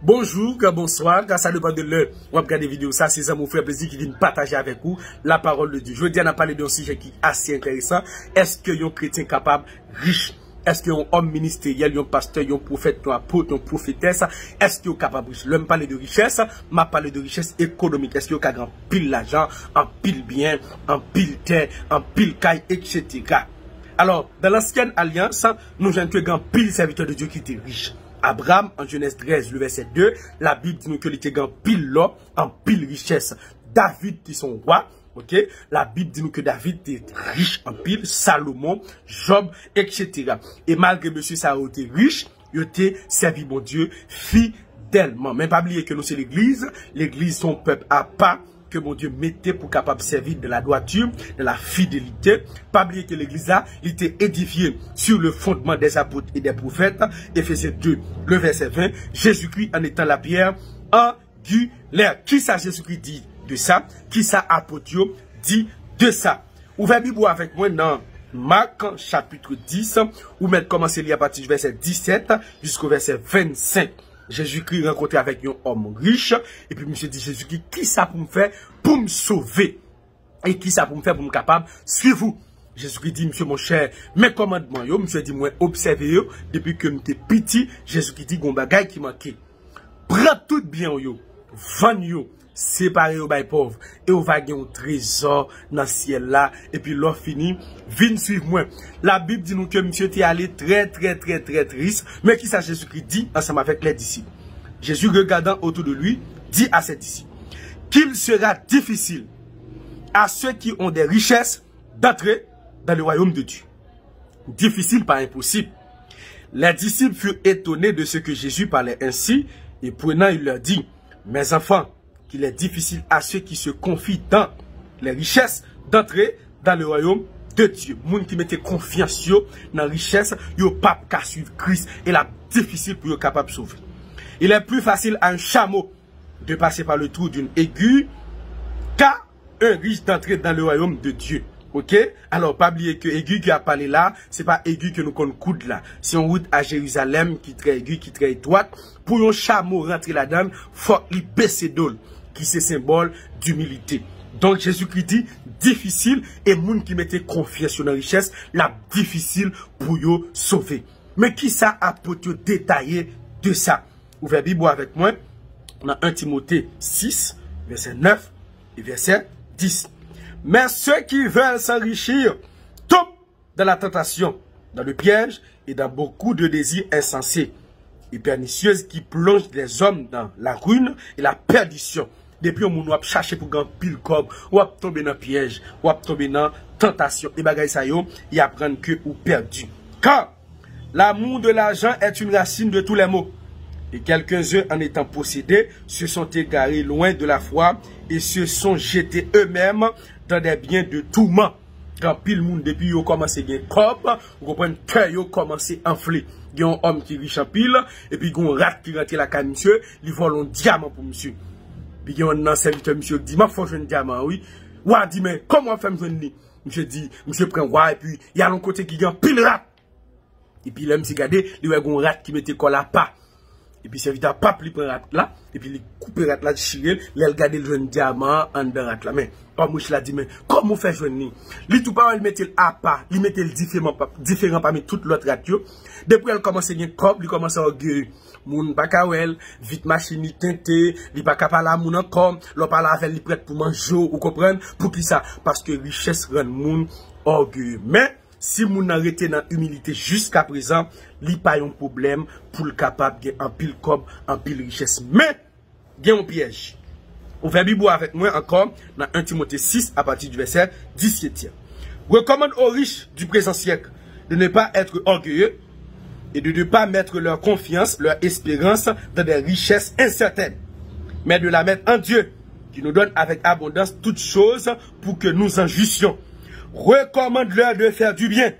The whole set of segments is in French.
Bonjour, bonsoir, grâce à dépend de l'heure. On va regarder des vidéos, ça c'est mon frère plaisir qui vient partager avec vous la parole de Dieu. Je veux dire, on a parlé d'un sujet qui est assez intéressant. Est-ce que un chrétien capable, riche? Est-ce qu'il y a un homme ministériel, un pasteur, un prophète, un apôtre, un prophétesse? Est-ce qu'il est capable de riche? L'homme parle de richesse, m'a parlé de richesse économique. Est-ce qu'il y a un pile l'argent, un pile bien, un pile terre, un pile caille, etc. Alors, dans l'ancienne alliance, nous avons un pile serviteur de Dieu qui était riche. Abraham, en Genèse 13, le verset 2, la Bible dit nous que il était un pile l'or, en pile richesse. David, qui son roi, ok? La Bible dit nous que David était riche en pile, Salomon, Job, etc. Et malgré monsieur ça a été riche, il était servi mon Dieu fidèlement. Mais pas oublier que nous c'est l'église son peuple à part que mon Dieu mettait pour capable servir de la droiture, de la fidélité. Pas oublier que l'église là, il était édifié sur le fondement des apôtres et des prophètes. Éphésiens 2, le verset 20. Jésus-Christ en étant la pierre angulaire. Qui ça Jésus-Christ dit de ça? Qui ça apôtre dit de ça? Ouvrez Bible avec moi dans Marc chapitre 10, ou même commencer lire à partir du verset 17 jusqu'au verset 25. Jésus-Christ rencontré avec un homme riche. Et puis, monsieur dit, Jésus-Christ, qui ça pour me faire pour me sauver? Et qui ça pour me faire pour me capable? Suivez-vous. Jésus-Christ dit, monsieur mon cher, mes commandements, yo, monsieur dit, moi, observez yo, depuis que j'étais petit, Jésus-Christ dit, gon bagay qui manquait. Prends tout bien yo, vend yo, séparez au bail pauvre, et on va gagner un trésor dans le ciel là, et puis l'or fini, viens suivre moi. La Bible dit nous que monsieur était allé très triste, mais qui ça Jésus-Christ dit ensemble avec les disciples. Jésus regardant autour de lui, dit à ses disciples, qu'il sera difficile à ceux qui ont des richesses d'entrer dans le royaume de Dieu. Difficile, pas impossible. Les disciples furent étonnés de ce que Jésus parlait ainsi, et prenant, il leur dit, mes enfants, qu'il est difficile à ceux qui se confient dans les richesses d'entrer dans le royaume de Dieu. Moun qui mettait confiance dans la richesse, yo pas qu'à suivre Christ. Et là, difficile pour yo capable de sauver. Il est plus facile à un chameau de passer par le trou d'une aiguille qu'à un riche d'entrer dans le royaume de Dieu. Ok? Alors, pas oublier que aiguille qui a parlé là, c'est pas aiguille que nous connaissons coude là. Si on route à Jérusalem, qui est très aiguille, qui est très étroite, pour un chameau rentrer là-dedans, faut qu'il baisse d'eau, qui c'est symbole d'humilité. Donc, Jésus-Christ dit, difficile, et moun qui mettait confiance sur la richesse, la difficile pour yo sauver. Mais qui ça a pour te détailler de ça? Ouvrez Bible avec moi, on a 1 Timothée 6, verset 9 et verset 10. Mais ceux qui veulent s'enrichir tombent dans la tentation, dans le piège et dans beaucoup de désirs insensés et pernicieuses qui plongent les hommes dans la ruine et la perdition. Depuis on va chercher pour gagner pile cob, ou va tomber dans piège, ou va tomber dans tentation. Et bagay ça yo, y apprendre que ou perdu. Car l'amour de l'argent est une racine de tous les maux. Et quelques-uns en étant possédés se sont égarés loin de la foi et se sont jetés eux-mêmes dans des biens de tourment. Quand pile monde depuis yo commencé bien cob, vous comprenez que yo commencé enfler. Il y a un homme qui riche en pile et puis il y a un rat qui rentre la caille monsieur, il vole un diamant pour monsieur. Puis il y a un serviteur monsieur qui dit "Ma faut un diamant oui." Ouah dit "Mais comment faire me ni?" Monsieur dit "Monsieur prend ouais et puis il y a l'autre côté qui a un pile rat." Et puis là monsieur regardé, il y a un rat qui mettait colle à pas. Et puis serviteur pas pli prend rat là et puis il coupe rat là chirel, il regarde le jeune diamant en dedans rat là mais mouche la dit mais comment faire joindre ni li tout pas il mettait à pas il mettait le différent parmi toute l'autre radio depuis elle commence bien cop il commence à orgueil moun pas kawel vite machine teinté il pas capable à moun encore l'on parle avec il prête pour manger ou comprendre pour qui ça parce que richesse rend moun orgueil mais si moun arrêté dans humilité jusqu'à présent li pas un problème pour le capable de en pile cob en pile richesse mais il y a un piège. Ouvrez Bible avec moi encore dans 1 Timothée 6 à partir du verset 17. Recommande aux riches du présent siècle de ne pas être orgueilleux et de ne pas mettre leur confiance, leur espérance dans des richesses incertaines, mais de la mettre en Dieu qui nous donne avec abondance toutes choses pour que nous en jouissions. Recommande-leur de faire du bien,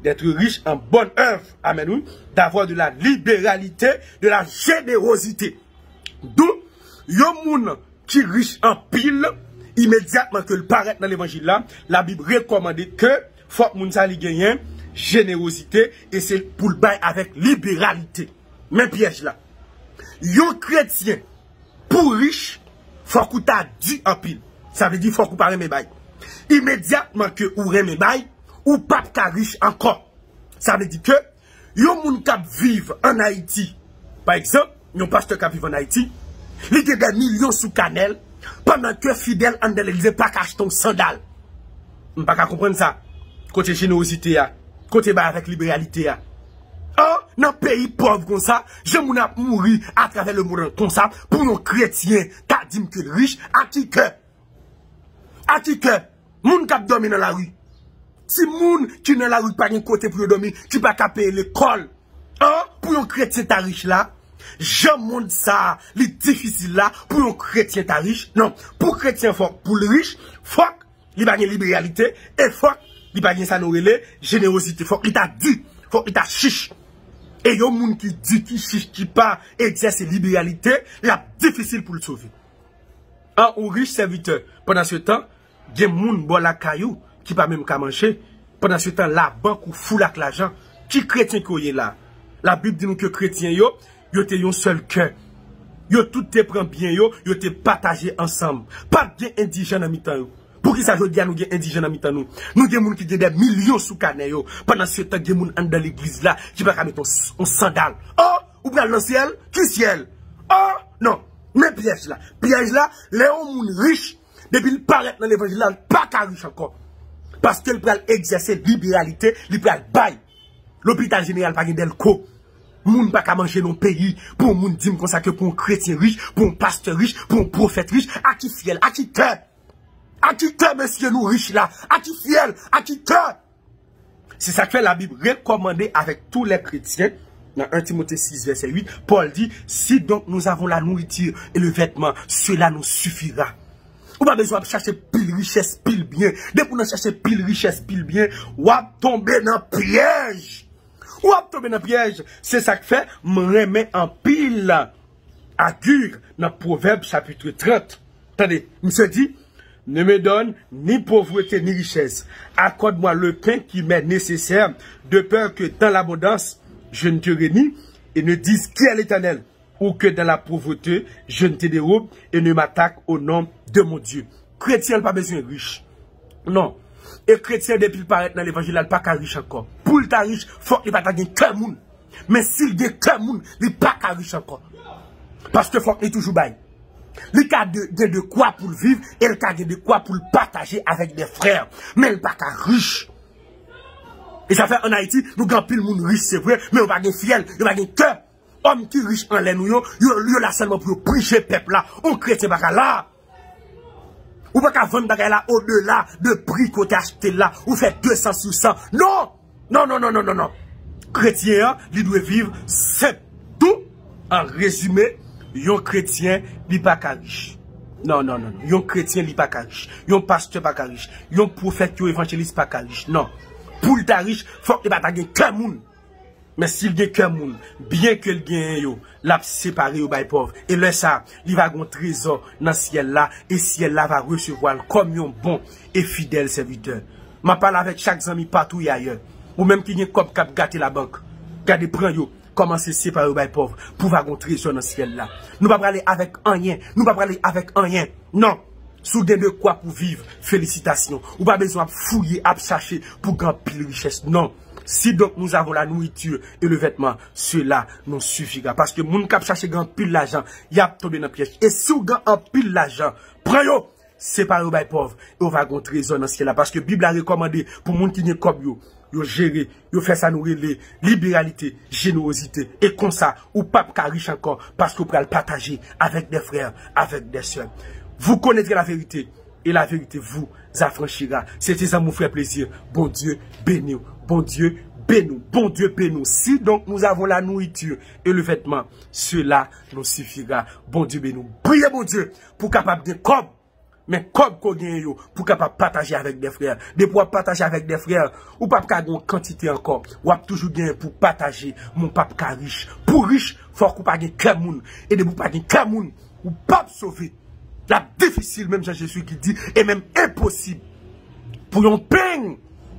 d'être riche en bonne œuvre, amen, oui, d'avoir de la libéralité, de la générosité. D'où yo moun qui riche en pile, immédiatement que le paraît dans l'évangile là, la Bible recommande que faut moun sa li gagne générosité et c'est pour le bail avec libéralité. Même piège là. yon chrétien, pour riche, faut qu'on t'a dû en pile. Ça veut dire faut qu'on parle mes bails. Immédiatement que ou remet bail, ou pas ka riche encore. Ça veut dire que, yon moun kap vive en Haïti, par exemple, yon pasteur kap vive en Haïti, il y a des millions sous canel, pendant que fidèle en de l'église pas cache ton sandal. On pas comprendre ça. Côté générosité, côté bas avec libéralité. Dans un pays pauvre comme ça, je m'en a mouru à travers le monde comme ça, pour nos chrétiens, t'as dit que riche, à qui que? À qui que? Moun kap dormi dans la rue. Si moun qui dans la rue pas un côté pour dormir, tu pas qu'à payer l'école. Pour un chrétien ta riche là, je montre ça, les difficile là, pour un chrétien ta riche. Non, pour chrétien fort, pour le riche, faut il pas une libéralité, et faut il pas une ça nous relais, générosité, faut il t'a dû, faut il t'a chiche. Et yon moun qui dit, qui chiche, qui pas exerce libéralité, la difficile pour le sauver. Ou riche serviteur, pendant ce temps, gen moun bon la caillou, qui pas même qu'à manger, pendant ce temps, la banque ou fou avec l'argent, qui chrétien qui est là. La Bible dit nous que chrétien yo te yon seul cœur. Yo tout te prend bien yo te partagé ensemble. Pas bien indigène en mi-temps yo. Pour qui ça je dis à nous gen indigène en mi-temps nous? Nous gen moun qui gen des millions sous canet yo. Pendant ce temps gen moun en dans l'église là, qui pas mettre on sandal. Ou pral dans ciel? Qui ciel? Non. Mais piège là, les moun riche depuis il paraît dans l'évangile là, pas qu'à riche encore. Parce qu'il peut exercer libéralité, il peut bail. L'hôpital général pas gen delco. Moun pas qu'à manger dans pays pour moun dire comme ça que pour un chrétien riche, pour un pasteur riche, pour un prophète riche, à qui fiel, à qui cœur. À qui cœur, monsieur nous riches là, à qui fiel, à qui cœur. C'est ça que la Bible recommandée avec tous les chrétiens. Dans 1 Timothée 6, verset 8, Paul dit, si donc nous avons la nourriture et le vêtement, cela nous suffira. Ou pas besoin de chercher pile richesse, pile bien. Dès qu'on chercher pile richesse, pile bien, ou à tomber dans piège. Ou à tomber dans piège. C'est ça que fait, me remet en pile. Agur, dans Proverbe chapitre 30. Attendez, monsieur dit, ne me donne ni pauvreté ni richesse. Accorde-moi le pain qui m'est nécessaire, de peur que dans l'abondance, je ne te réunis et ne dise qui est l'Éternel, ou que dans la pauvreté, je ne te dérobe et ne m'attaque au nom de mon Dieu. Chrétien n'a pas besoin de riche. Non. Et chrétien, depuis qu'il paraît dans l'évangile, il n'a pas qu'à riche encore. Pour le riche, il faut qu'il n'y ait pas de moun. Mais s'il y a que moun, il n'a pas qu'à riche encore. Parce que faut qu'il toujours bail. Il a de quoi pour vivre et il a de quoi pour le partager avec des frères. Mais il n'a pas qu'à riche. Et ça fait en Haïti, nous avons pile monde riche, c'est vrai, mais on va gagner fiel, on va gagner cœur. Homme qui riche en l'air, yo là seulement pour prêcher peuple là. On chrétien pas là. Ou pas vendre bagay là au-delà de prix qu'on t'a acheté là, ou fait 200 sur 100. Non! Non. Chrétien, il doit vivre, c'est tout. En résumé, yon chrétien, il pas riche. Non. Yon chrétien, il pas riche. Yon pasteur pas riche. Yon prophète, yon évangéliste pas riche. Non. Pour le riche, faut qu'il n'y ait pas de moun. Mais s'il y a qu'un moun, bien que le gagne yo, l'a séparé au bail pauvre. Et là, ça, il va avoir un trésor dans le ciel là, et ciel là va recevoir comme un bon et fidèle serviteur. Je parle avec chaque ami partout et ailleurs. Ou même qui y a comme cap gâter la banque. Gardez, prends yo, commencez à séparer au bail pauvre, pour avoir un trésor dans le ciel là. Nous ne pas parler avec rien. Nous pas parler avec rien. Non. Soudain de quoi pour vivre, félicitations. Ou pas besoin de fouiller, de chercher pour gagner pile richesse. Non. Si donc nous avons la nourriture et le vêtement, cela nous suffira. Parce que moun kap chercher gagner pile l'argent, y a tombé dans le piège. Et si vous gagnez un pile l'argent, prenez yo, séparez au bail pauvre, et on va gagner un trésor dans ce ciel là. Parce que la Bible a recommandé pour moun qui n'y comme yo gérer, yo fait ça nourrir les libéralité, générosité. Et comme ça, ou pas riche encore, parce que vous pouvez le partager avec des frères, avec des soeurs. Vous connaîtrez la vérité, et la vérité vous affranchira. C'était ça, mon frère plaisir. Bon Dieu, bénis. Bon Dieu, bénis. Bon Dieu, bénis. Si donc nous avons la nourriture et le vêtement, cela nous suffira. Bon Dieu, bénis. Priez, bon Dieu, pour capable de comme, mais comme qu'on gagne, pour capable partager avec des frères. De pouvoir partager avec des frères, ou pas qu'à une quantité encore, ou pas toujours gagner pour partager, mon papa riche. Pour riche, faut qu'on pas gagner qu'un moun. Et de vous pas gagner qu'un moun, ou pas sauver. La difficile, même Jean-Jésus qui dit, et même impossible. Pour un pain, il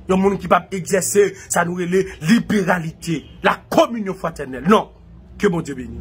y a un monde qui va exercer, ça nous relève libéralité, la communion fraternelle. Non, que mon Dieu bénisse.